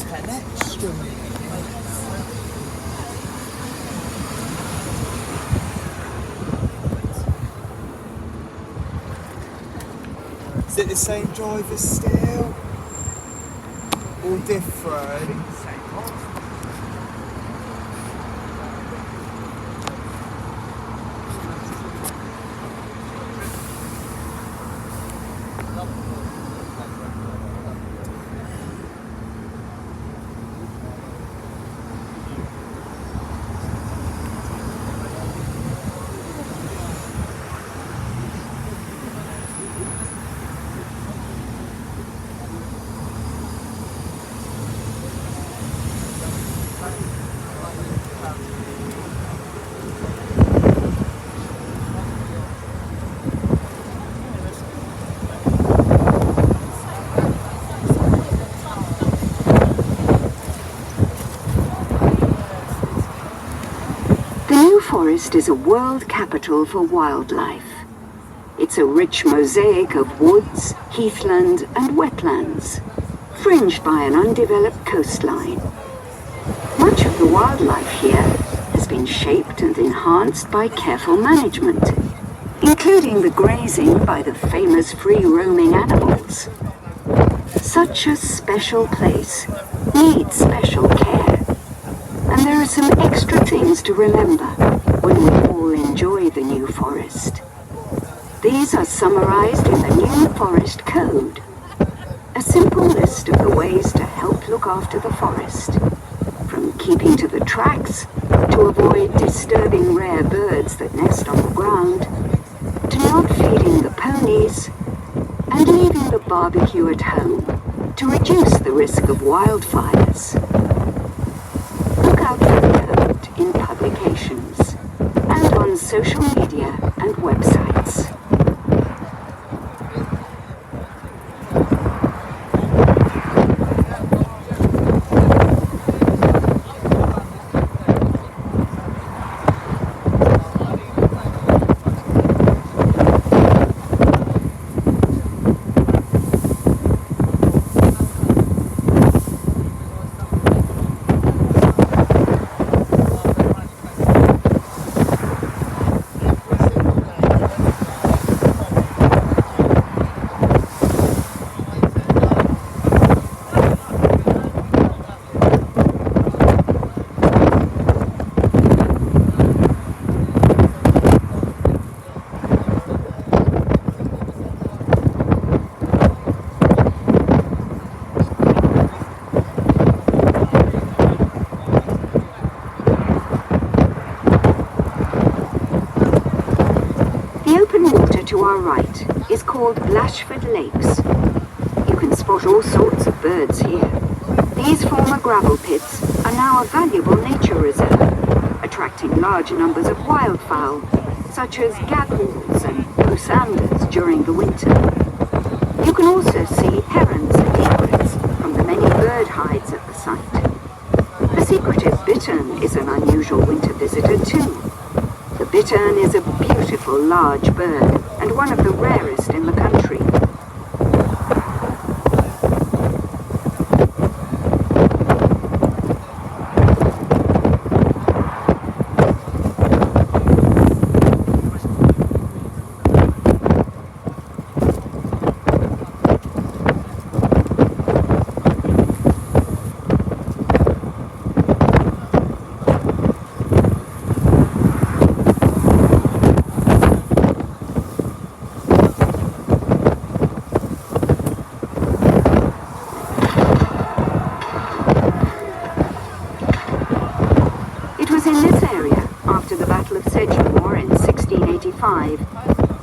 connection. Is it the same driver still? All different? Forest is a world capital for wildlife. It's a rich mosaic of woods, heathland and wetlands, fringed by an undeveloped coastline. Much of the wildlife here has been shaped and enhanced by careful management, including the grazing by the famous free-roaming animals. Such a special place needs special care, and there are some extra things to remember when we all enjoy the New Forest. These are summarized in the New Forest Code, a simple list of the ways to help look after the forest, from keeping to the tracks to avoid disturbing rare birds that nest on the ground, to not feeding the ponies, and leaving the barbecue at home to reduce the risk of wildfires. Look out for the code in publications and on social media and websites. To our right is called Blachford Lakes. You can spot all sorts of birds here. These former gravel pits are now a valuable nature reserve, attracting large numbers of wildfowl, such as gadwalls and goosanders during the winter. You can also see herons and egrets from the many bird hides at the site. The secretive bittern is an unusual winter visitor too. The bittern is a beautiful large bird and one of the rarest in the country.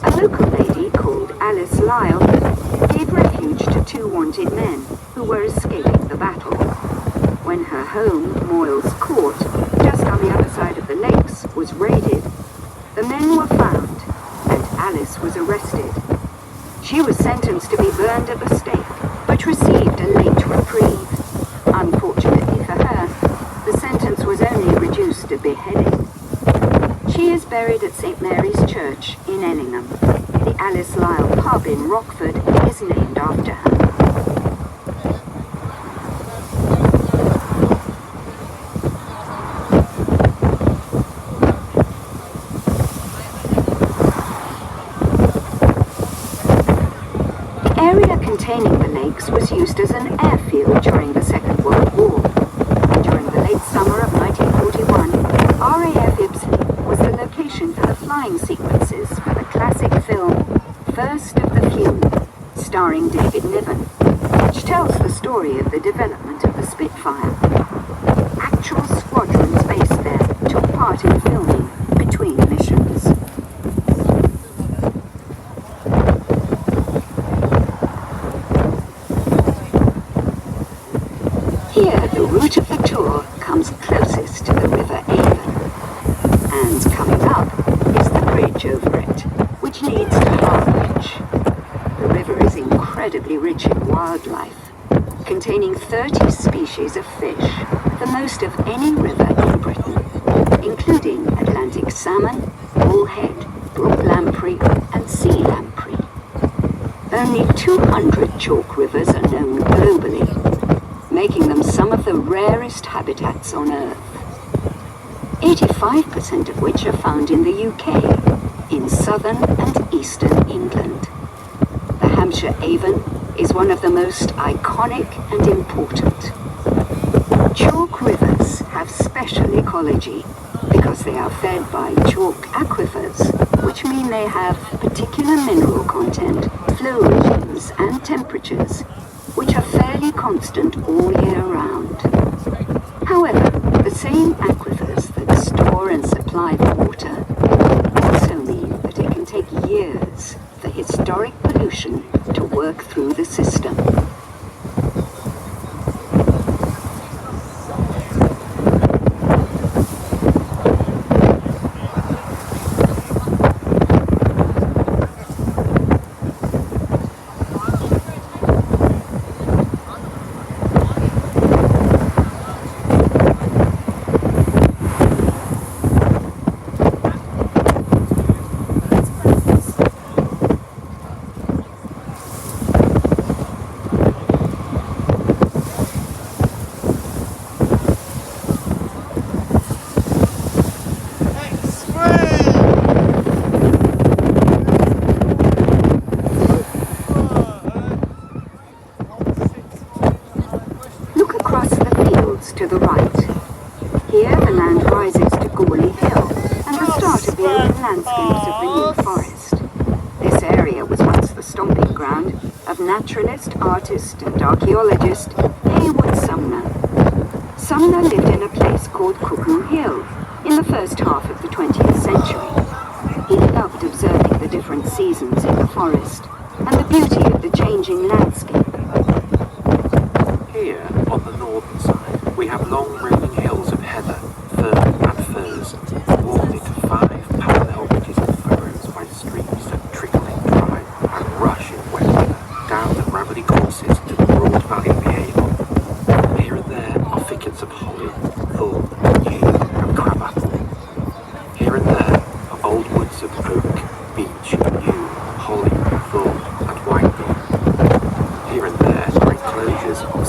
A local lady called Alice Lyle gave refuge to two wanted men who were escaping the battle. When her home, Moyles Court, just on the other side of the lakes, was raided, the men were found and Alice was arrested. She was sentenced to be burned at the stake, but received a late reprieve. Unfortunately for her, the sentence was only reduced to beheading. She is buried at St. Mary's Church in Ellingham. The Alice Lyle pub in Rockford is named after her. Lakes was used as an airfield during the Second World War. During the late summer of 1941, RAF Ibsley was the location for the flying sequences for the classic film First of the Few, starring David Niven, which tells the story of the development of the Spitfire. Actual squadrons based there took part in filming between missions. Here, the route of the tour comes closest to the River Avon. And coming up is the bridge over it, which leads to Harwich. The river is incredibly rich in wildlife, containing 30 species of fish, the most of any river in Britain, including Atlantic salmon, bullhead, brook lamprey, and sea lamprey. Only 200 chalk rivers are known globally, making them some of the rarest habitats on Earth. 85% of which are found in the UK, in southern and eastern England. The Hampshire Avon is one of the most iconic and important. Chalk rivers have special ecology because they are fed by chalk aquifers, which mean they have particular mineral content, flow regimes and temperatures, which are fairly constant all year round. However, the same aquifers that store and supply the water also mean that it can take years for historic pollution to work through the system. To the right. Here the land rises to Gourley Hill and the start of the open landscapes of the New Forest. This area was once the stomping ground of naturalist, artist and archaeologist Heywood Sumner. Sumner lived in a place called Cuckoo Hill in the first half of the 20th century. He loved observing the different seasons in the forest and the beauty of the changing landscape. Here, on the northern side, we have long rolling hills of heather, fern and furze, walked into 5 parallel ridges of furrows by streams that trickle in dry and rush in wet weather down the gravelly courses to the broad valley of the Avon. Here and there are thickets of holly, thorn, yew and crabapple. Here and there are old woods of oak, beech, yew, holly, thorn and whitebeam. Here and there are enclosures of